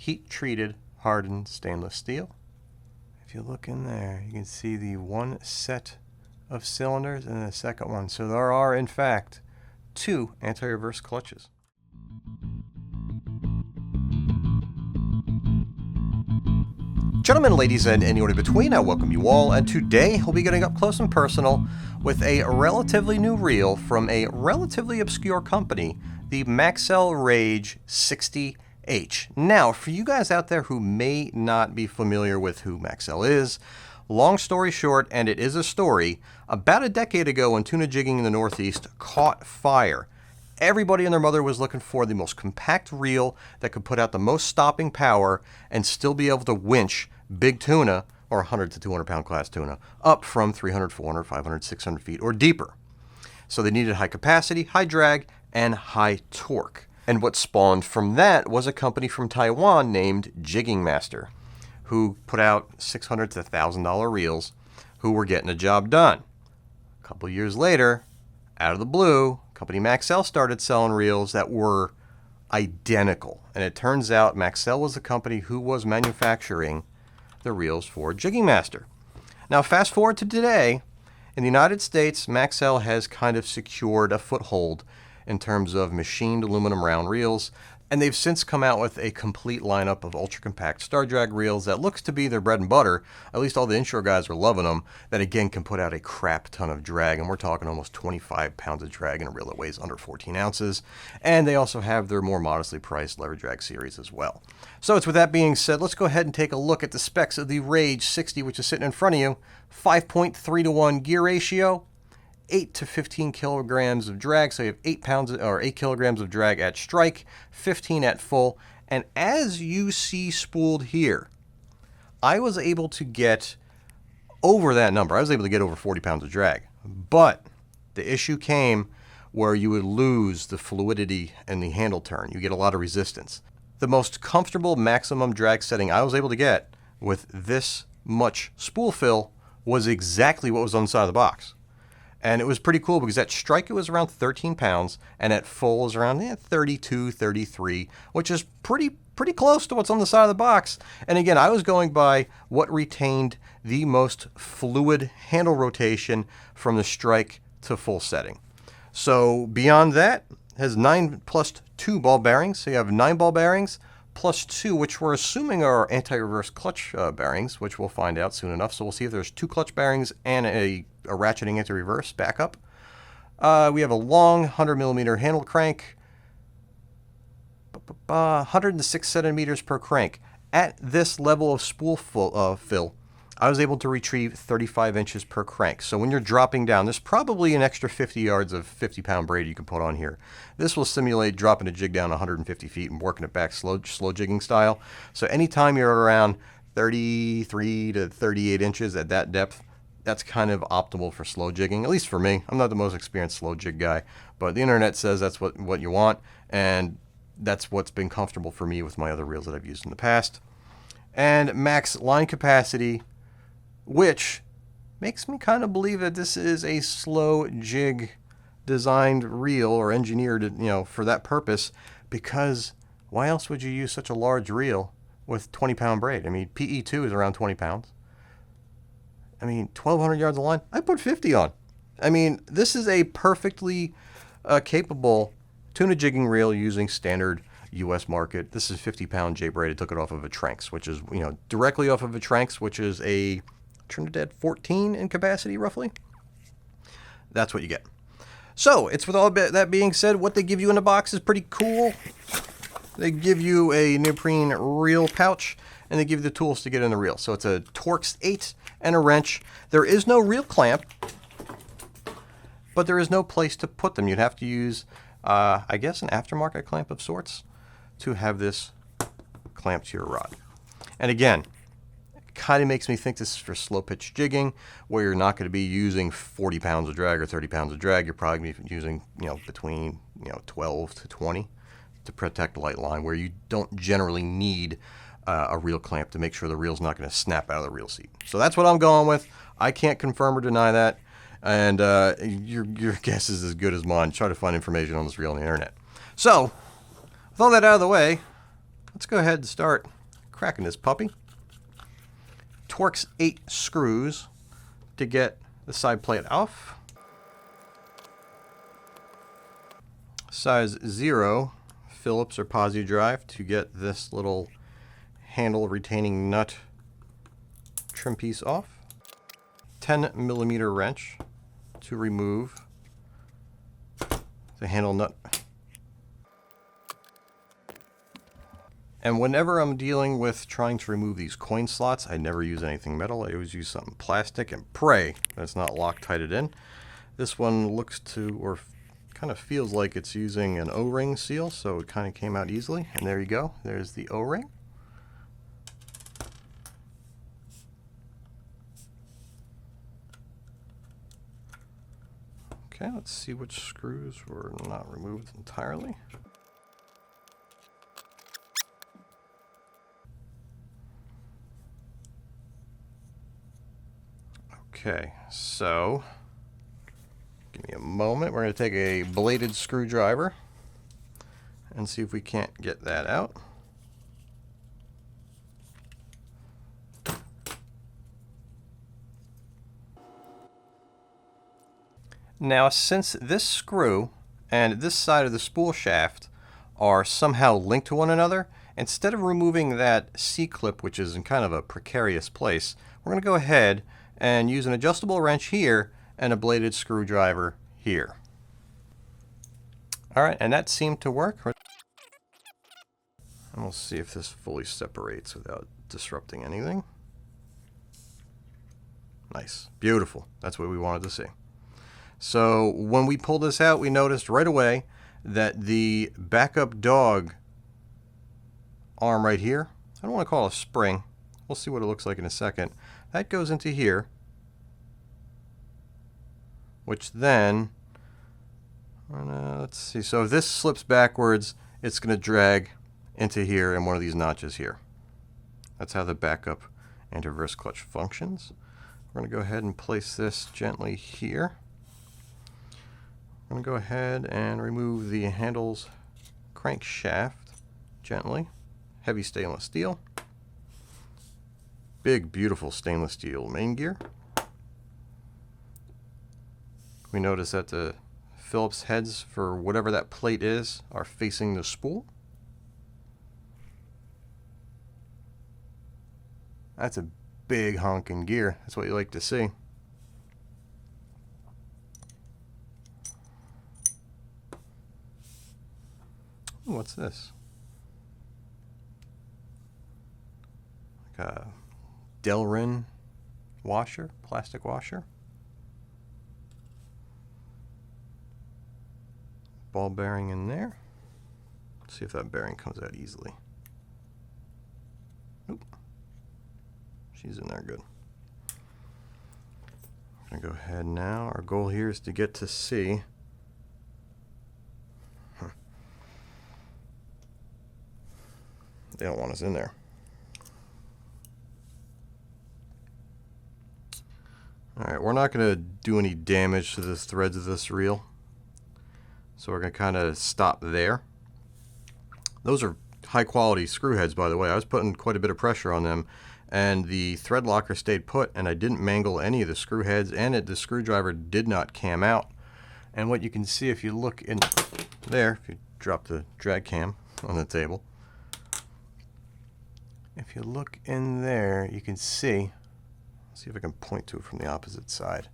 heat-treated hardened stainless steel. If you look in there, you can see the one set of cylinders and the second one. So there are, in fact, two anti-reverse clutches. Gentlemen, ladies, and anyone in between, I welcome you all, and today we'll be getting up close and personal with a relatively new reel from a relatively obscure company, the Maxel Rage 60H. Now, for you guys out there who may not be familiar with who Maxel is, long story short, and it is a story, about a decade ago when tuna jigging in the Northeast caught fire, everybody and their mother was looking for the most compact reel that could put out the most stopping power and still be able to winch big tuna, or 100 to 200 pound class tuna, up from 300, 400, 500, 600 feet or deeper. So they needed high capacity, high drag, and high torque. And what spawned from that was a company from Taiwan named Jigging Master, who put out $600 to $1,000 reels, who were getting the job done. A couple years later, out of the blue, company Maxel started selling reels that were identical. And it turns out Maxel was the company who was manufacturing the reels for Jigging Master. Now fast forward to today, in the United States, Maxel has kind of secured a foothold in terms of machined aluminum round reels, and they've since come out with a complete lineup of ultra-compact star drag reels that looks to be their bread and butter. At least all the inshore guys are loving them, that again can put out a crap ton of drag, and we're talking almost 25 pounds of drag in a reel that weighs under 14 ounces. And they also have their more modestly priced lever drag series as well. So it's with that being said, let's go ahead and take a look at the specs of the Rage 60, which is sitting in front of you. 5.3 to 1 gear ratio, 8 to 15 kilograms of drag, so you have 8 kilograms of drag at strike, 15 at full, and as you see spooled here, I was able to get over that number. I was able to get over 40 pounds of drag, but the issue came where you would lose the fluidity in the handle turn. You get a lot of resistance. The most comfortable maximum drag setting I was able to get with this much spool fill was exactly what was on the side of the box. And it was pretty cool because at strike it was around 13 pounds, and at full it was around 32, 33, which is pretty close to what's on the side of the box. And again, I was going by what retained the most fluid handle rotation from the strike to full setting. So beyond that, it has 9 plus 2 ball bearings. So you have 9 ball bearings plus 2, which we're assuming are anti-reverse clutch bearings, which we'll find out soon enough. So we'll see if there's 2 clutch bearings and a ratcheting anti-reverse backup. We have a long 100 millimeter handle crank, 106 centimeters per crank. At this level of spool fill, I was able to retrieve 35 inches per crank. So when you're dropping down, there's probably an extra 50 yards of 50-pound braid you can put on here. This will simulate dropping a jig down 150 feet and working it back slow jigging style. So anytime you're around 33 to 38 inches at that depth, that's kind of optimal for slow jigging, at least for me. I'm not the most experienced slow jig guy, but the internet says that's what you want, and that's what's been comfortable for me with my other reels that I've used in the past. And max line capacity, which makes me kind of believe that this is a slow jig designed reel or engineered, for that purpose, because why else would you use such a large reel with 20-pound braid? I mean, PE2 is around 20 pounds. I mean, 1,200 yards of line, I put 50 on. I mean, this is a perfectly capable tuna jigging reel using standard U.S. market. This is 50-pound J-braid. I took it off of a Tranks, which is, directly off of a Tranks, which is a Trinidad 14 in capacity, roughly. That's what you get. So, it's with all that being said, what they give you in the box is pretty cool. They give you a neoprene reel pouch, and they give you the tools to get in the reel. So it's a Torx 8 and a wrench. There is no reel clamp, but there is no place to put them. You'd have to use, I guess, an aftermarket clamp of sorts to have this clamped to your rod. And again, it kind of makes me think this is for slow pitch jigging, where you're not going to be using 40 pounds of drag or 30 pounds of drag. You're probably going to be using, between 12 to 20 to protect light line, where you don't generally need a reel clamp to make sure the reel's not going to snap out of the reel seat. So that's what I'm going with. I can't confirm or deny that, and your guess is as good as mine. Try to find information on this reel on the internet. So, with all that out of the way, let's go ahead and start cracking this puppy. Torx 8 screws to get the side plate off. Size 0 Phillips or posi drive to get this little handle retaining nut trim piece off. 10mm wrench to remove the handle nut. And whenever I'm dealing with trying to remove these coin slots, I never use anything metal. I always use something plastic and pray that it's not Loctited in. This one looks to, or kind of feels like it's using an O-ring seal, so it kind of came out easily. And there you go. There's the O-ring. Okay, let's see which screws were not removed entirely. Okay, so give me a moment. We're going to take a bladed screwdriver and see if we can't get that out. Now, since this screw and this side of the spool shaft are somehow linked to one another, instead of removing that C-clip, which is in kind of a precarious place, we're going to go ahead and use an adjustable wrench here and a bladed screwdriver here. Alright, and that seemed to work. And we'll see if this fully separates without disrupting anything. Nice. Beautiful. That's what we wanted to see. So when we pulled this out, we noticed right away that the backup dog arm right here, I don't want to call it a spring. We'll see what it looks like in a second. That goes into here, which then, let's see, so if this slips backwards, it's going to drag into here in one of these notches here. That's how the backup anti-reverse clutch functions. We're going to go ahead and place this gently here. I'm going to go ahead and remove the handle's crankshaft gently. Heavy stainless steel. Big, beautiful stainless steel main gear. We notice that the Phillips heads for whatever that plate is are facing the spool. That's a big honking gear. That's what you like to see. Ooh, what's this? Like a Delrin washer, plastic washer. Ball bearing in there. Let's see if that bearing comes out easily. Nope. She's in there good. I'm gonna go ahead now. Our goal here is to get to C. They don't want us in there. Alright, we're not going to do any damage to the threads of this reel. So we're going to kind of stop there. Those are high quality screw heads, by the way. I was putting quite a bit of pressure on them, and the thread locker stayed put, and I didn't mangle any of the screw heads, and the screwdriver did not cam out. And what you can see if you look in there, if you drop the drag cam on the table, if you look in there, you can see, let's see if I can point to it from the opposite side.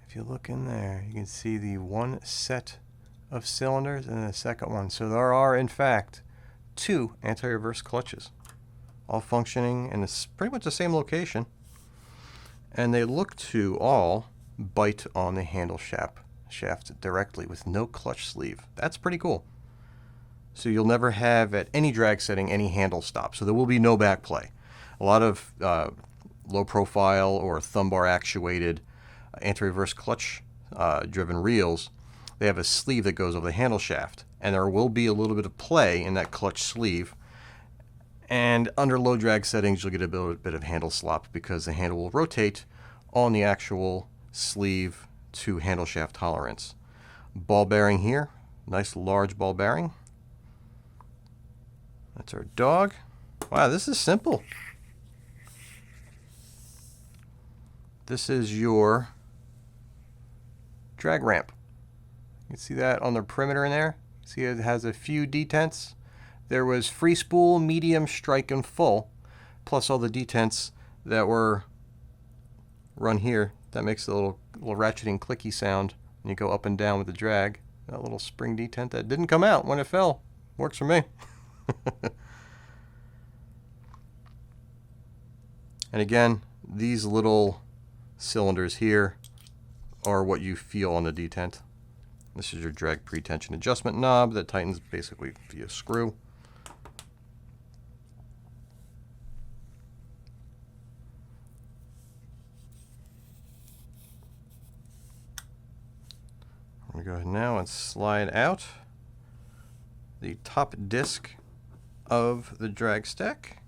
If you look in there, you can see the one set of cylinders and the second one. So there are, in fact, two anti-reverse clutches, all functioning in pretty much the same location. And they look to all bite on the handle shaft directly with no clutch sleeve. That's pretty cool. So you'll never have, at any drag setting, any handle stop. So there will be no back play. A lot of low profile or thumb bar actuated anti-reverse clutch driven reels, they have a sleeve that goes over the handle shaft. And there will be a little bit of play in that clutch sleeve. And under low drag settings, you'll get a bit of handle slop because the handle will rotate on the actual sleeve to handle shaft tolerance. Ball bearing here, nice large ball bearing. That's our dog. Wow, this is simple. This is your drag ramp. You can see that on the perimeter in there. See it has a few detents. There was free spool, medium, strike, and full, plus all the detents that were run here. That makes a little ratcheting clicky sound when you go up and down with the drag. That little spring detent that didn't come out when it fell. Works for me. And again, these little cylinders here are what you feel on the detent. This is your drag pre-tension adjustment knob that tightens basically via screw. I'm going to go ahead now and slide out the top disc of the drag stack.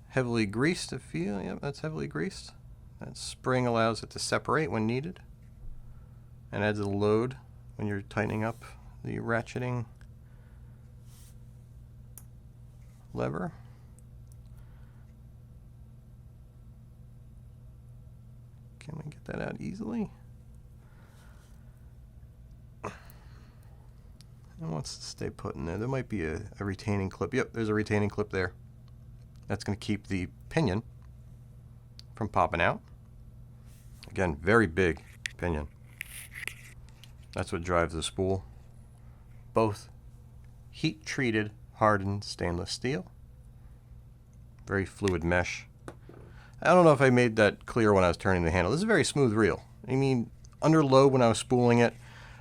Heavily greased to feel. Yep, that's heavily greased. That spring allows it to separate when needed and adds a load when you're tightening up the ratcheting lever. Can we get that out easily? It wants to stay put in there. There might be a retaining clip. Yep, there's a retaining clip there. That's going to keep the pinion from popping out. Again, very big pinion. That's what drives the spool. Both heat-treated, hardened stainless steel. Very fluid mesh. I don't know if I made that clear when I was turning the handle. This is a very smooth reel. I mean, under load when I was spooling it,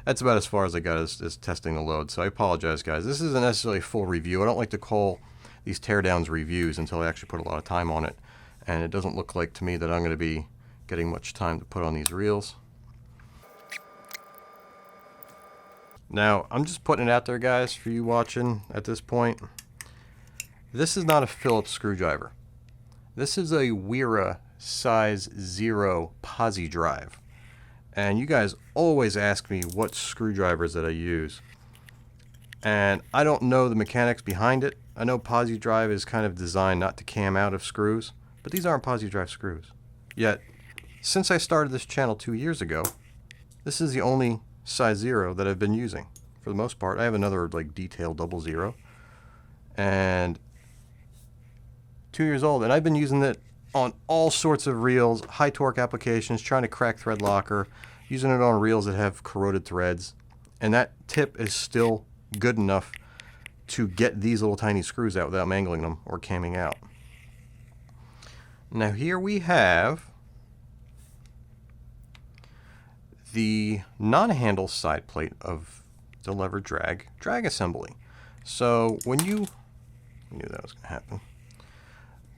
that's about as far as I got as testing the load. So I apologize, guys. This isn't necessarily a full review. I don't like to call these teardowns reviews until I actually put a lot of time on it. And it doesn't look like to me that I'm going to be getting much time to put on these reels. Now, I'm just putting it out there, guys, for you watching at this point. This is not a Phillips screwdriver. This is a Wera size 0 posi drive. And you guys always ask me what screwdrivers that I use. And I don't know the mechanics behind it. I know posi drive is kind of designed not to cam out of screws, but these aren't posi drive screws. Yet, since I started this channel 2 years ago, this is the only size 0 that I've been using. For the most part, I have another like detail 00. And 2 years old, and I've been using it on all sorts of reels, high torque applications, trying to crack thread locker, using it on reels that have corroded threads, and that tip is still good enough to get these little tiny screws out without mangling them or camming out. Now here we have the non-handle side plate of the lever drag assembly. So when you, I knew that was going to happen.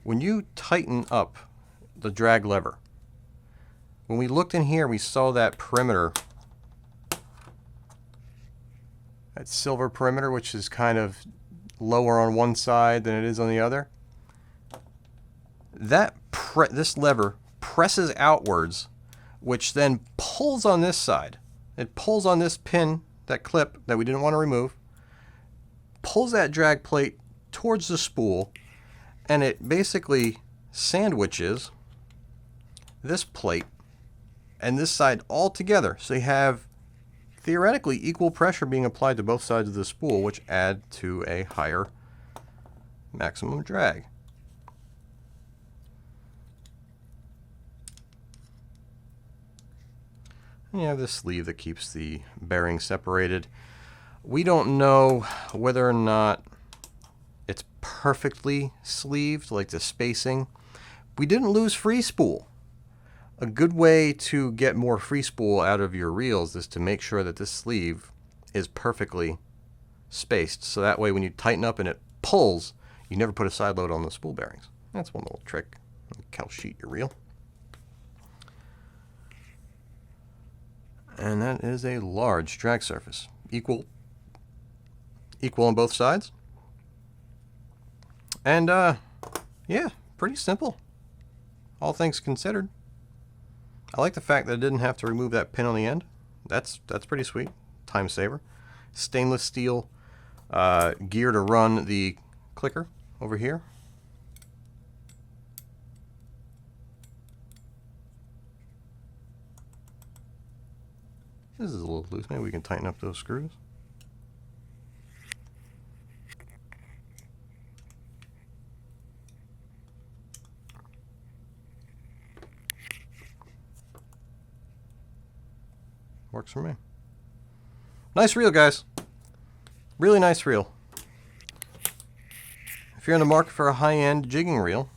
When you tighten up the drag lever, when we looked in here, we saw that perimeter, that silver perimeter, which is kind of lower on one side than it is on the other. This lever presses outwards, which then pulls on this side. It pulls on this pin, that clip that we didn't want to remove, pulls that drag plate towards the spool, and it basically sandwiches this plate and this side all together. So you have theoretically equal pressure being applied to both sides of the spool, which add to a higher maximum drag. And you have this sleeve that keeps the bearing separated. We don't know whether or not it's perfectly sleeved, like the spacing. We didn't lose free spool. A good way to get more free spool out of your reels is to make sure that this sleeve is perfectly spaced. So that way when you tighten up and it pulls, you never put a side load on the spool bearings. That's one little trick. Cal sheet your reel. And that is a large drag surface. Equal on both sides. And yeah, pretty simple, all things considered. I like the fact that I didn't have to remove that pin on the end. That's pretty sweet. Time saver. Stainless steel gear to run the clicker over here. This is a little loose. Maybe we can tighten up those screws. Works for me. Nice reel, guys. Really nice reel. If you're in the market for a high-end jigging reel,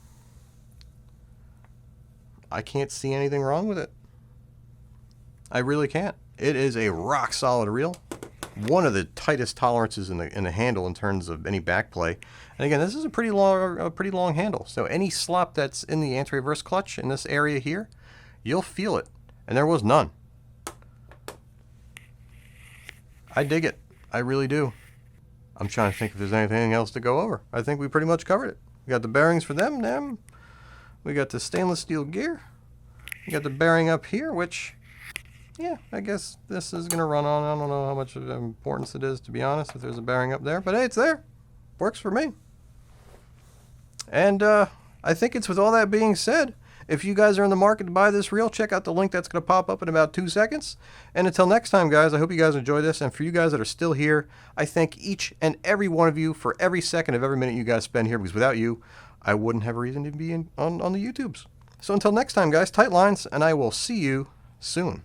I can't see anything wrong with it. I really can't. It is a rock-solid reel. One of the tightest tolerances in the handle in terms of any back play. And again, this is a pretty long handle. So any slop that's in the anti-reverse clutch in this area here, you'll feel it. And there was none. I dig it. I really do. I'm trying to think if there's anything else to go over. I think we pretty much covered it. We got the bearings for them. We got the stainless steel gear. We got the bearing up here, which, yeah, I guess this is going to run on. I don't know how much of importance it is, to be honest, if there's a bearing up there. But hey, it's there. Works for me. And I think it's with all that being said, if you guys are in the market to buy this reel, check out the link that's going to pop up in about 2 seconds. And until next time, guys, I hope you guys enjoy this. And for you guys that are still here, I thank each and every one of you for every second of every minute you guys spend here, because without you, I wouldn't have a reason to be on the YouTubes. So until next time, guys, tight lines, and I will see you soon.